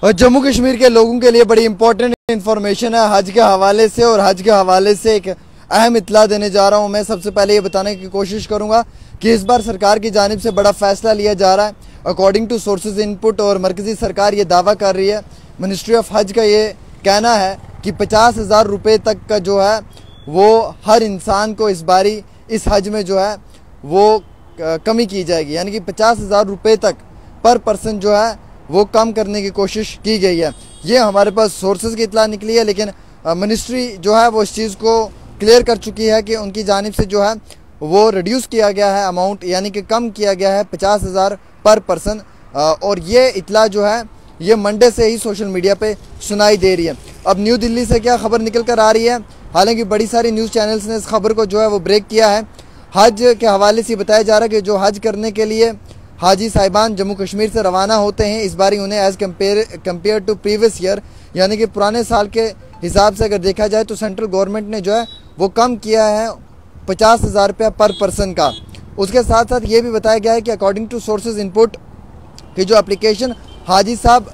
और जम्मू कश्मीर के लोगों के लिए बड़ी इंपॉर्टेंट इन्फॉर्मेशन है हज के हवाले से, और हज के हवाले से एक अहम इत्तला देने जा रहा हूं। मैं सबसे पहले ये बताने की कोशिश करूंगा कि इस बार सरकार की जानिब से बड़ा फैसला लिया जा रहा है। अकॉर्डिंग टू सोर्सेज इनपुट, और मरकजी सरकार ये दावा कर रही है, मिनिस्ट्री ऑफ हज का ये कहना है कि 50,000 रुपये तक का जो है वो हर इंसान को इस बारी इस हज में जो है वो कमी की जाएगी, यानी कि 50,000 रुपये तक पर पर्सन जो है वो कम करने की कोशिश की गई है। ये हमारे पास सोर्सेज की इत्तला निकली है, लेकिन मिनिस्ट्री जो है वो इस चीज़ को क्लियर कर चुकी है कि उनकी जानिब से जो है वो रिड्यूस किया गया है अमाउंट, यानी कि कम किया गया है 50,000 पर पर्सन। और ये इत्तला जो है ये मंडे से ही सोशल मीडिया पे सुनाई दे रही है। अब न्यू दिल्ली से क्या खबर निकल कर आ रही है, हालांकि बड़ी सारी न्यूज़ चैनल्स ने इस खबर को जो है वो ब्रेक किया है। हज के हवाले से बताया जा रहा है कि जो हज करने के लिए हाजी साहिबान जम्मू कश्मीर से रवाना होते हैं, इस बारी उन्हें as compare to previous year, यानी कि पुराने साल के हिसाब से अगर देखा जाए तो सेंट्रल गवर्नमेंट ने जो है वो कम किया है 50,000 रुपया पर पर्सन का। उसके साथ साथ ये भी बताया गया है कि अकॉर्डिंग टू सोर्सेज इनपुट कि जो एप्लीकेशन हाजी साहब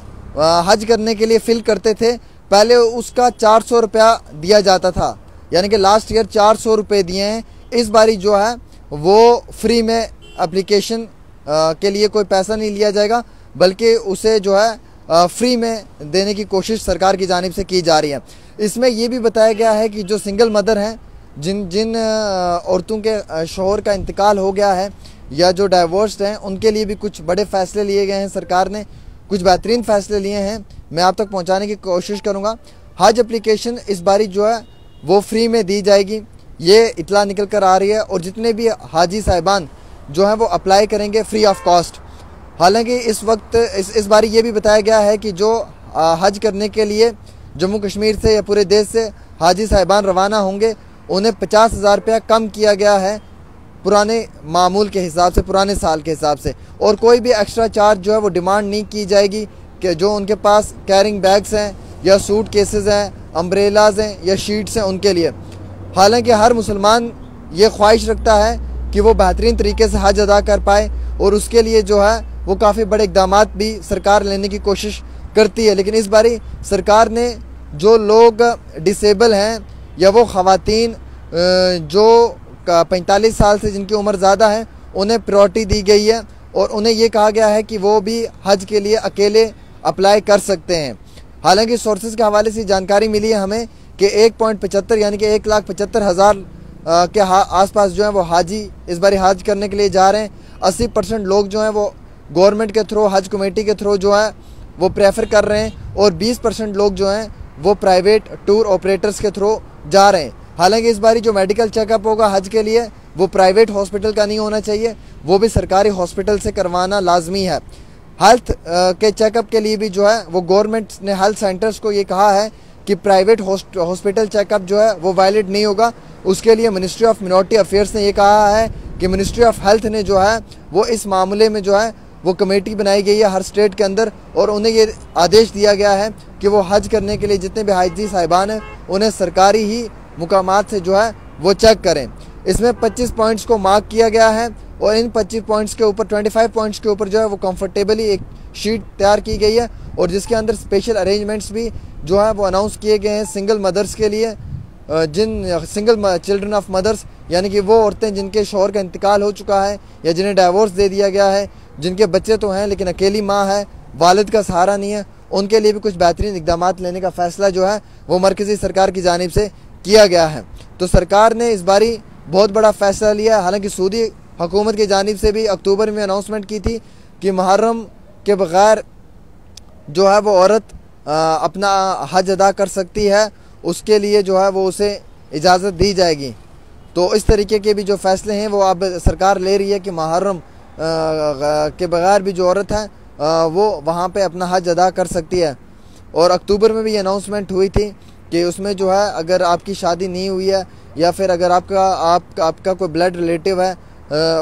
हज करने के लिए फिल करते थे, पहले उसका 400 रुपया दिया जाता था, यानी कि लास्ट ईयर 400 रुपये दिए हैं। इस बारी जो है वो फ्री में एप्लीकेशन के लिए कोई पैसा नहीं लिया जाएगा, बल्कि उसे जो है फ्री में देने की कोशिश सरकार की जानिब से की जा रही है। इसमें ये भी बताया गया है कि जो सिंगल मदर हैं, जिन औरतों के शौहर का इंतकाल हो गया है या जो डाइवोर्स्ड हैं, उनके लिए भी कुछ बड़े फैसले लिए गए हैं। सरकार ने कुछ बेहतरीन फैसले लिए हैं, मैं आप तक पहुंचाने की कोशिश करूंगा। हज एप्लीकेशन इस बारी जो है वो फ्री में दी जाएगी, ये इत्तला निकल कर आ रही है, और जितने भी हाजी साहिबान जो हैं वो अप्लाई करेंगे फ्री ऑफ कॉस्ट। हालांकि इस वक्त इस बारी ये भी बताया गया है कि जो हज करने के लिए जम्मू कश्मीर से या पूरे देश से हाजी साहिबान रवाना होंगे, उन्हें 50,000 रुपया कम किया गया है पुराने मामूल के हिसाब से, पुराने साल के हिसाब से, और कोई भी एक्स्ट्रा चार्ज जो है वो डिमांड नहीं की जाएगी कि जो उनके पास कैरिंग बैग्स हैं या सूट केसेस हैं, अम्ब्रेलाज हैं या शीट्स हैं उनके लिए। हालांकि हर मुसलमान ये ख्वाहिश रखता है कि वो बेहतरीन तरीके से हज अदा कर पाए, और उसके लिए जो है वो काफ़ी बड़े इक़दाम भी सरकार लेने की कोशिश करती है। लेकिन इस बारी सरकार ने जो लोग डिसेबल हैं या वो ख़वातीन जो 45 साल से जिनकी उम्र ज़्यादा है, उन्हें प्रायोरिटी दी गई है, और उन्हें ये कहा गया है कि वो भी हज के लिए अकेले अप्लाई कर सकते हैं। हालांकि सोर्सेज के हवाले से जानकारी मिली है हमें कि 1.75 यानी कि 1,75,000 के आसपास जो है वो हाजी इस बार हज करने के लिए जा रहे हैं। 80% लोग जो हैं वो गवर्नमेंट के थ्रू, हज कमेटी के थ्रू जो है वो प्रेफर कर रहे हैं, और 20% लोग जो हैं वो प्राइवेट टूर ऑपरेटर्स के थ्रू जा रहे हैं। हालांकि इस बारी जो मेडिकल चेकअप होगा हज के लिए वो प्राइवेट हॉस्पिटल का नहीं होना चाहिए, वो भी सरकारी हॉस्पिटल से करवाना लाजमी है। हेल्थ के चेकअप के लिए भी जो है वो गवर्नमेंट ने हेल्थ सेंटर्स को ये कहा है कि प्राइवेट हॉस्पिटल चेकअप जो है वो वैलिड नहीं होगा। उसके लिए मिनिस्ट्री ऑफ मिनॉरिटी अफेयर्स ने ये कहा है कि मिनिस्ट्री ऑफ हेल्थ ने जो है वो इस मामले में जो है वो कमेटी बनाई गई है हर स्टेट के अंदर, और उन्हें ये आदेश दिया गया है कि वो हज करने के लिए जितने भी हाजी साहिबान हैं उन्हें सरकारी ही मुकामात से जो है वो चेक करें। इसमें 25 पॉइंट्स को मार्क किया गया है, और इन 25 पॉइंट्स के ऊपर 25 पॉइंट्स के ऊपर जो है वो कंफर्टेबली एक शीट तैयार की गई है, और जिसके अंदर स्पेशल अरेंजमेंट्स भी जो है वो अनाउंस किए गए हैं सिंगल मदर्स के लिए, जिन सिंगल चिल्ड्रन ऑफ मदर्स, यानी कि वो औरतें जिनके शौहर का इंतकाल हो चुका है या जिन्हें डाइवोर्स दे दिया गया है, जिनके बच्चे तो हैं लेकिन अकेली माँ है, वालिद का सहारा नहीं है, उनके लिए भी कुछ बेहतरीन इक़दाम लेने का फ़ैसला जो है वो मरकज़ी सरकार की जानिब से किया गया है। तो सरकार ने इस बारी बहुत बड़ा फ़ैसला लिया है। हालांकि सऊदी हुकूमत की जानिब से भी अक्टूबर में अनाउंसमेंट की थी कि मुहर्रम के बग़ैर जो है वो औरत अपना हज अदा कर सकती है, उसके लिए जो है वो उसे इजाज़त दी जाएगी। तो इस तरीके के भी जो फ़ैसले हैं वो अब सरकार ले रही है कि मुहर्रम के बग़ैर भी जो औरत है वो वहाँ पे अपना हज अदा कर सकती है। और अक्टूबर में भी अनाउंसमेंट हुई थी कि उसमें जो है अगर आपकी शादी नहीं हुई है या फिर अगर आपका कोई ब्लड रिलेटिव है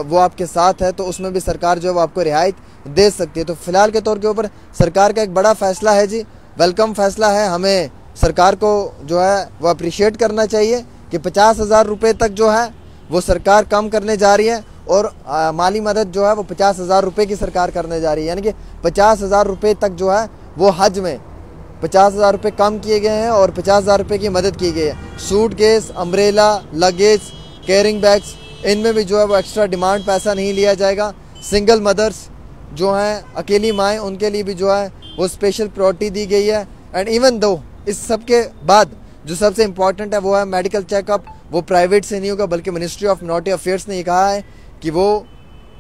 वो आपके साथ है, तो उसमें भी सरकार जो है वो आपको रियायत दे सकती है। तो फ़िलहाल के तौर के ऊपर सरकार का एक बड़ा फ़ैसला है जी, वेलकम फ़ैसला है। हमें सरकार को जो है वो अप्रिशिएट करना चाहिए कि 50,000 रुपये तक जो है वो सरकार कम करने जा रही है, और माली मदद जो है वो 50,000 रुपये की सरकार करने जा रही है, यानी कि 50,000 रुपये तक जो है वो हज में 50,000 रुपये कम किए गए हैं और 50,000 रुपये की मदद की गई है। Suitcase, umbrella, luggage, carrying bags, इनमें भी जो है वो एक्स्ट्रा डिमांड पैसा नहीं लिया जाएगा। सिंगल मदर्स जो हैं, अकेली माएँ, उनके लिए भी जो है वो स्पेशल प्रायोरिटी दी गई है। एंड इवन दो इस सब के बाद जो सबसे इम्पॉर्टेंट है वो है मेडिकल चेकअप। वो प्राइवेट से नहीं होगा बल्कि मिनिस्ट्री ऑफ मिनॉरिटी अफेयर्स ने ये कहा है कि वो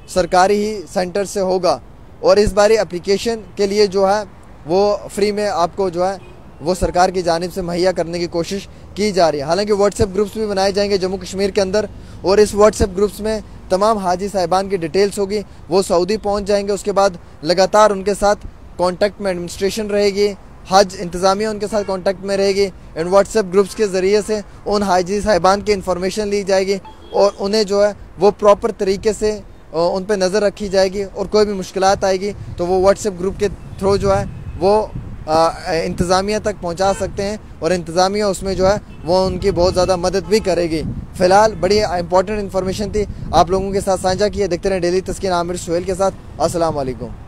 सरकारी ही सेंटर से होगा। और इस बारी एप्लीकेशन के लिए जो है वो फ्री में आपको जो है वो सरकार की जानिब से मुहैया करने की कोशिश की जा रही है। हालांकि व्हाट्सएप ग्रुप्स भी बनाए जाएंगे जम्मू कश्मीर के अंदर, और इस व्हाट्सएप ग्रुप्स में तमाम हाजी साहिबान की डिटेल्स होगी। वो सऊदी पहुंच जाएंगे, उसके बाद लगातार उनके साथ कॉन्टैक्ट में एडमिनिस्ट्रेशन रहेगी, हज इंतज़ामिया उनके साथ कॉन्टैक्ट में रहेगी। एंड व्हाट्सएप ग्रुप्स के ज़रिए से उन हाजी साहिबान की इन्फॉर्मेशन ली जाएगी और उन्हें जो है वो प्रॉपर तरीके से उन पर नज़र रखी जाएगी। और कोई भी मुश्किलात आएगी तो वो व्हाट्सएप ग्रुप के थ्रू जो है वो इंतज़ामिया तक पहुंचा सकते हैं और इंतज़ामिया उसमें जो है वो उनकी बहुत ज़्यादा मदद भी करेगी। फ़िलहाल बड़ी इंपॉर्टेंट इन्फॉर्मेशन थी, आप लोगों के साथ साझा की है। देखते रहें डेली तस्कीन आमिर सुहेल के साथ। अस्सलाम वालेकुम।